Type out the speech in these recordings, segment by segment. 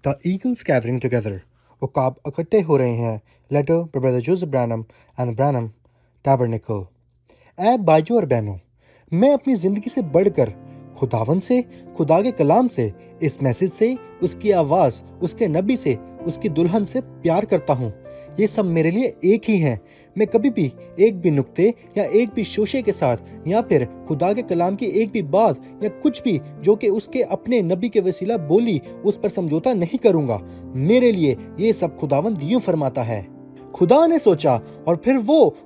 The eagles gathering together. उकाब इकट्ठे हो रहे हैं. Letter by Brother Joseph Branham and the Branham Tabernacle. ऐ भाइयों और बहनों, मैं अपनी ज़िंदगी से बढ़कर खुदावन से, खुदा के कलाम से, इस मैसेज से, उसकी आवाज़, उसके नबी से, उसकी दुल्हन से प्यार करता हूँ. ये सब मेरे लिए एक ही हैं. मैं कभी भी एक भी नुक्ते या एक भी शोशे के साथ या फिर खुदा के कलाम की एक भी बात या कुछ भी जो कि उसके अपने नबी के वसीला बोली उस पर समझौता नहीं करूँगा. मेरे लिए ये सब खुदावंद यूँ फरमाता है. खुदा ने सोचा और फिर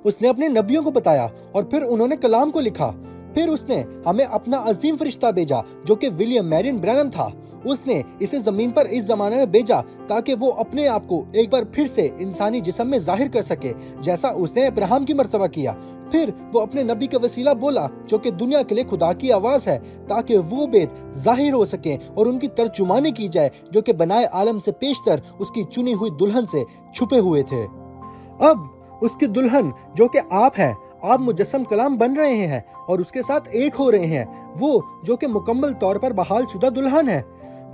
उसने अपने नबियों को बताया और फिर उन्होंने कलाम को लिखा. फिर उसने हमें अपना अजीम फरिश्ता भेजा जो कि विलियम मैरियन ब्रैनम था. उसने इसे जमीन पर इस जमाने में भेजा ताकि वो अपने आप को एक बार फिर से इंसानी जिस्म में जाहिर कर सके, जैसा उसने अब्राहम की मर्तबा किया. फिर वो अपने नबी का वसीला बोला जो कि दुनिया के लिए खुदा की आवाज़ है, ताकि वो बेत जाहिर हो सके और उनकी तर्जुमानी की जाए जो कि बनाए आलम से पेशतर उसकी चुनी हुई दुल्हन से छुपे हुए थे. अब उसकी दुल्हन जो कि आप हैं, आप मुजस्सम कलाम बन रहे हैं और उसके साथ एक हो रहे हैं, वो जो कि मुकम्मल तौर पर बहाल शुदा दुल्हन है.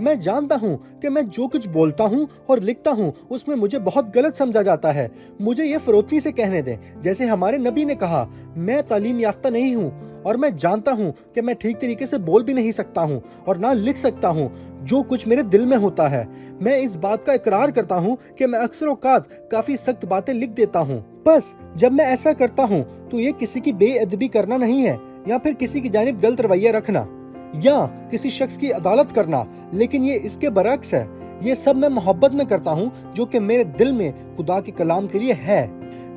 मैं जानता हूँ कि मैं जो कुछ बोलता हूँ और लिखता हूँ उसमें मुझे बहुत गलत समझा जाता है. मुझे ये फरोतनी से कहने दें, जैसे हमारे नबी ने कहा, मैं तालीम याफ्ता नहीं हूँ और मैं जानता हूँ कि मैं ठीक तरीके से बोल भी नहीं सकता हूँ और ना लिख सकता हूँ जो कुछ मेरे दिल में होता है. मैं इस बात का इकरार करता हूँ कि मैं अक्सर औकात काफ़ी सख्त बातें लिख देता हूँ. बस जब मैं ऐसा करता हूँ तो ये किसी की बेअदबी करना नहीं है या फिर किसी की जानिब गलत रवैया रखना या किसी शख्स की अदालत करना, लेकिन ये इसके बरक्स है. ये सब मैं मोहब्बत में करता हूँ जो कि मेरे दिल में खुदा के कलाम के लिए है.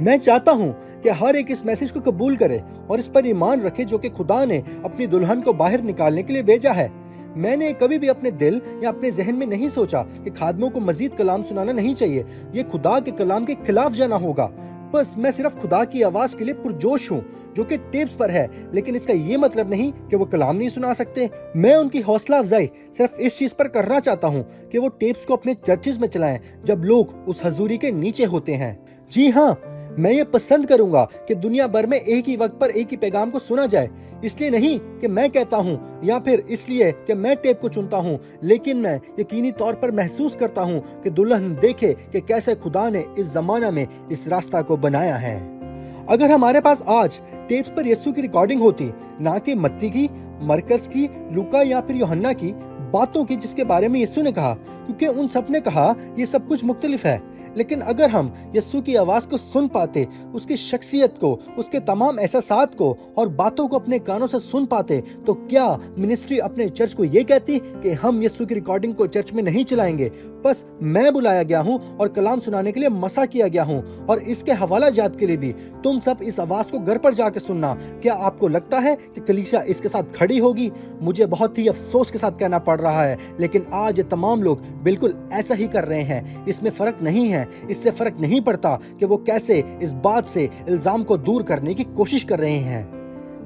मैं चाहता हूँ कि हर एक इस मैसेज को कबूल करे और इस पर ईमान रखे जो कि खुदा ने अपनी दुल्हन को बाहर निकालने के लिए भेजा है. मैंने कभी भी अपने दिल या अपने जहन में नहीं सोचा कि खादमों को मजीद कलाम सुनाना नहीं चाहिए. ये खुदा के कलाम के खिलाफ जाना होगा. बस मैं सिर्फ खुदा की आवाज़ के लिए पुरजोश हूँ जो कि टेप्स पर है, लेकिन इसका ये मतलब नहीं कि वो कलाम नहीं सुना सकते. मैं उनकी हौसला अफजाई सिर्फ इस चीज़ पर करना चाहता हूँ कि वो टेप्स को अपने चर्चेज में चलाएं जब लोग उस हजूरी के नीचे होते हैं. जी हाँ, मैं ये पसंद करूंगा कि दुनिया भर में एक ही वक्त पर एक ही पैगाम को सुना जाए. इसलिए नहीं कि मैं कहता हूँ या फिर इसलिए कि मैं टेप को चुनता हूँ, लेकिन मैं यकीनी तौर पर महसूस करता हूँ कि दुल्हन देखे कि कैसे खुदा ने इस जमाना में इस रास्ता को बनाया है. अगर हमारे पास आज टेप्स पर यीशु की रिकॉर्डिंग होती, ना कि मत्ती की, मरकस की, लूका या फिर यूहन्ना की बातों की जिसके बारे में यीशु ने कहा, क्योंकि उन सब ने कहा ये सब कुछ मुख्तलिफ है. लेकिन अगर हम यीशु की आवाज़ को सुन पाते, उसकी शख्सियत को, उसके तमाम एहसासात को और बातों को अपने कानों से सुन पाते, तो क्या मिनिस्ट्री अपने चर्च को ये कहती कि हम यीशु की रिकॉर्डिंग को चर्च में नहीं चलाएंगे? बस मैं बुलाया गया हूँ और कलाम सुनाने के लिए मसा किया गया हूँ, और इसके हवाला जात के लिए भी तुम सब इस आवाज़ को घर पर जाकर सुनना. क्या आपको लगता है कि कलीसिया इसके साथ खड़ी होगी? मुझे बहुत ही अफसोस के साथ कहना पड़ रहा है, लेकिन आज ये तमाम लोग बिल्कुल ऐसा ही कर रहे हैं. इसमें फ़र्क नहीं है. इससे फर्क नहीं पड़ता कि वो कैसे इस बात से इल्जाम को दूर करने की कोशिश कर रहे हैं.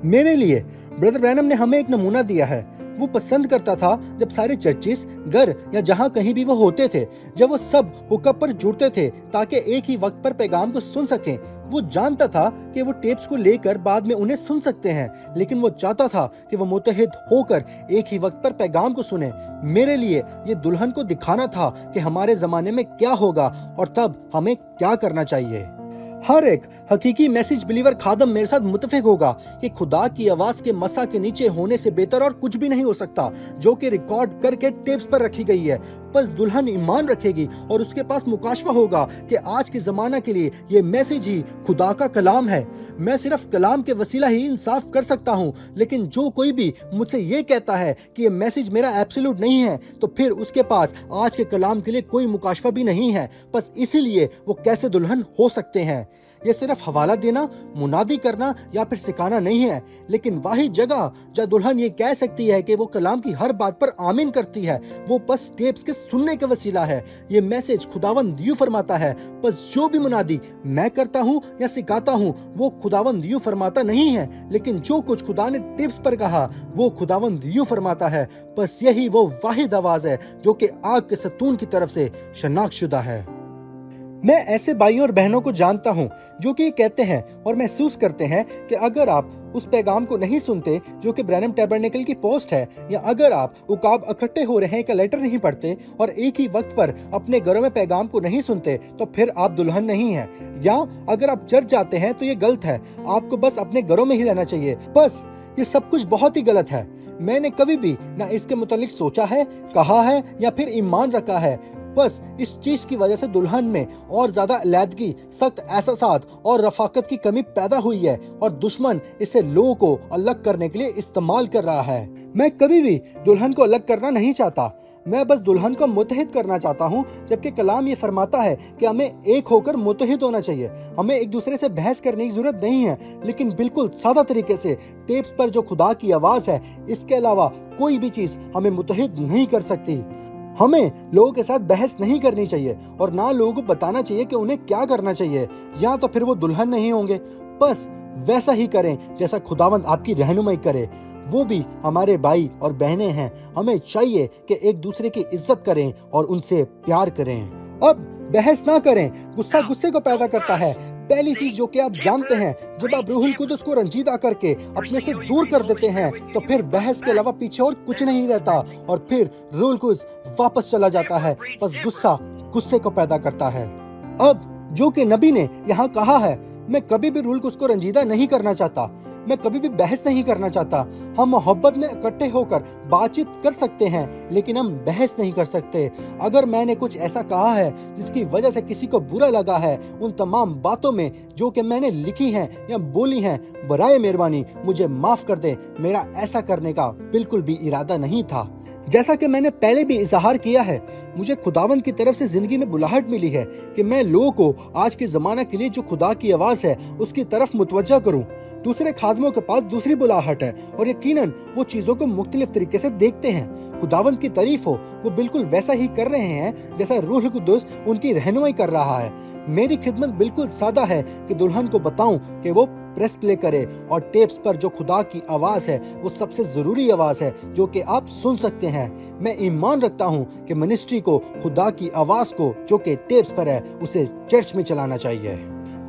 मेरे लिए ब्रदर ब्रैनम ने हमें एक नमूना दिया है. वो पसंद करता था जब सारे चर्चिस, घर या जहां कहीं भी वो होते थे, जब वो सब हुकअप पर जुड़ते थे ताकि एक ही वक्त पर पैगाम को सुन सकें. वो जानता था कि वो टेप्स को लेकर बाद में उन्हें सुन सकते हैं, लेकिन वो चाहता था कि वो मुत्तहिद होकर एक ही वक्त पर पैगाम को सुने. मेरे लिए ये दुल्हन को दिखाना था कि हमारे ज़माने में क्या होगा और तब हमें क्या करना चाहिए. हर एक हकीकी मैसेज बिलीवर खादम मेरे साथ मुतफिक होगा कि खुदा की आवाज़ के मसा के नीचे होने से बेहतर और कुछ भी नहीं हो सकता जो कि रिकॉर्ड करके टेप्स पर रखी गई है. बस दुल्हन ईमान रखेगी और उसके पास मुकाशवा होगा कि आज के ज़माना के लिए ये मैसेज ही खुदा का कलाम है. मैं सिर्फ कलाम के वसीला ही इंसाफ कर सकता हूँ, लेकिन जो कोई भी मुझसे ये कहता है कि ये मैसेज मेरा एब्सोल्यूट नहीं है, तो फिर उसके पास आज के कलाम के लिए कोई मुकाशवा भी नहीं है. बस इसीलिए वो कैसे दुल्हन हो सकते हैं. ये सिर्फ हवाला देना, मुनादी करना या फिर सिखाना नहीं है, लेकिन वही जगह जहाँ दुल्हन ये कह सकती है कि वो कलाम की हर बात पर आमीन करती है, वो बस टेप्स के सुनने का वसीला है. ये मैसेज खुदावंद यूं फरमाता है. बस जो भी मुनादी मैं करता हूँ या सिखाता हूँ वो खुदावंद यूं फरमाता नहीं है, लेकिन जो कुछ खुदा ने टेप्स पर कहा वो खुदावंद यूं फरमाता है. बस यही वो वाहिद आवाज़ है जो कि आग के सतून की तरफ से शनाख्त शुदा है. मैं ऐसे भाइयों और बहनों को जानता हूँ जो कि कहते हैं और महसूस करते हैं कि अगर आप उस पैगाम को नहीं सुनते जो कि ब्रैनम टैबरनेकल की पोस्ट है, या अगर आप उकाब इकट्ठे हो रहे हैं का लेटर नहीं पढ़ते और एक ही वक्त पर अपने घरों में पैगाम को नहीं सुनते, तो फिर आप दुल्हन नहीं हैं। या अगर आप चर्च जाते हैं तो ये गलत है, आपको बस अपने घरों में ही रहना चाहिए। बस ये सब कुछ बहुत ही गलत है। मैंने कभी भी ना इसके मुतालिक सोचा है, कहा है या फिर ईमान रखा है। बस इस चीज की वजह से दुल्हन में और ज्यादा अलैदगी, सख्त एहसासात और रफाकत की कमी पैदा हुई है और दुश्मन इसे लोगों को अलग करने के लिए इस्तेमाल कर रहा है। मैं कभी भी दुल्हन को अलग करना नहीं चाहता, मैं बस दुल्हन को मुत्तहिद करना चाहता हूँ, जबकि कलाम ये फरमाता है कि हमें एक होकर मुत्तहिद होना चाहिए। हमें एक दूसरे से बहस करने की जरूरत नहीं है, लेकिन बिल्कुल सादा तरीके से टेप्स पर जो खुदा की आवाज है, इसके अलावा कोई भी चीज हमें मुत्तहिद नहीं कर सकती। हमें लोगों के साथ बहस नहीं करनी चाहिए और ना लोगों को बताना चाहिए कि उन्हें क्या करना चाहिए, या तो फिर वो दुल्हन नहीं होंगे। बस वैसा ही करें जैसा खुदावंद आपकी रहनुमाई करे। वो भी हमारे भाई और बहनें हैं। हमें चाहिए कि एक दूसरे की इज्जत करें और उनसे प्यार करें। अब बहस ना करें, गुस्सा गुस्से को पैदा करता है। पहली चीज जो कि आप जानते हैं, जब आप रूहुल कुदस को रंजीदा करके अपने से दूर कर देते हैं, तो फिर बहस के अलावा पीछे और कुछ नहीं रहता और फिर रूहुल कुदस वापस चला जाता है। बस गुस्सा गुस्से को पैदा करता है। अब जो कि नबी ने यहाँ कहा है, मैं कभी भी रूहुल कुदस को रंजीदा नहीं करना चाहता, मैं कभी भी बहस नहीं करना चाहता। हम मोहब्बत में इकट्ठे होकर बातचीत कर सकते हैं, लेकिन हम बहस नहीं कर सकते। अगर मैंने कुछ ऐसा कहा है जिसकी वजह से किसी को बुरा लगा है, उन तमाम बातों में जो कि मैंने लिखी हैं या बोली हैं, बराए मेहरबानी मुझे माफ कर दे। मेरा ऐसा करने का बिल्कुल भी इरादा नहीं था। जैसा कि मैंने पहले भी इजहार किया है, मुझे खुदावंद की तरफ से जिंदगी में बुलाहट मिली है कि मैं लोगों को आज के ज़माना के लिए जो खुदा की आवाज़ है उसकी तरफ मुतवज्जा करूं। दूसरे खादमों के पास दूसरी बुलाहट है और यकीनन वो चीज़ों को मुख्तलिफ तरीके से देखते हैं। खुदावंद की तारीफ हो, वो बिल्कुल वैसा ही कर रहे हैं जैसा रूह कुद्दुस उनकी रहनुमाई कर रहा है। मेरी खिदमत बिल्कुल सादा है कि दुल्हन को बताऊं कि वो प्रेस प्ले करे और टेप्स पर जो खुदा की आवाज़ है वो सबसे ज़रूरी आवाज़ है जो कि आप सुन सकते हैं। मैं ईमान रखता हूँ कि मिनिस्ट्री को खुदा की आवाज़ को जो कि टेप्स पर है उसे चर्च में चलाना चाहिए।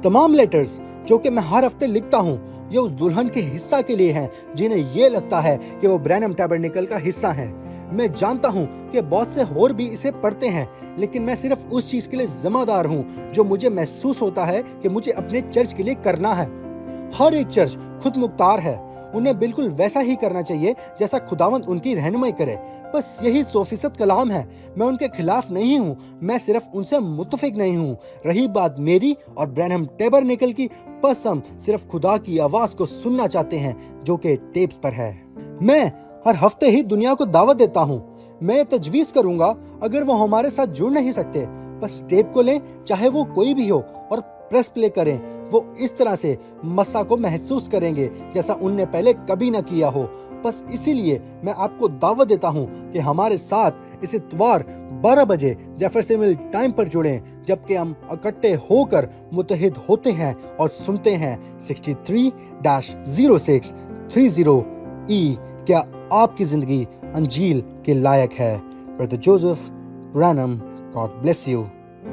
तमाम लेटर्स जो कि मैं हर हफ्ते लिखता हूँ ये उस दुल्हन के हिस्सा के लिए हैं जिन्हें ये लगता है कि वो ब्रैनम टैबरनेकल का हिस्सा हैं। मैं जानता हूँ कि बहुत से और भी इसे पढ़ते हैं, लेकिन मैं सिर्फ उस चीज़ के लिए जिम्मेदार हूँ जो मुझे महसूस होता है कि मुझे अपने चर्च के लिए करना है। हर एक चर्च खुद मुख्तार है, उन्हें बिल्कुल वैसा ही करना चाहिए जैसा खुदावंद उनकी रहनुमाई करे। बस यही 100% कलाम है। मैं उनके खिलाफ नहीं हूँ, मैं सिर्फ उनसे मुत्तफिक नहीं हूँ। रही बात मेरी और ब्रैनम टैबरनेकल की, बस हम सिर्फ खुदा की आवाज को सुनना चाहते हैं जो कि टेप्स पर है। मैं हर हफ्ते ही दुनिया को दावत देता हूँ। मैं तजवीज़ करूंगा अगर वो हमारे साथ जुड़ नहीं सकते, बस टेप को लें, चाहे वो कोई भी हो, और प्रेस प्ले करें। वो इस तरह से मसा को महसूस करेंगे जैसा उनने पहले कभी ना किया हो। बस इसीलिए मैं आपको दावत देता हूँ कि हमारे साथ इस इतवार 12 बजे जेफरसनविल टाइम पर जुड़ें, जबकि हम इकट्ठे होकर मुत्तहिद होते हैं और सुनते हैं 63-0630E। क्या आपकी जिंदगी अंजील के लायक है? Brother Joseph Branham, God bless you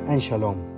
and शलोम।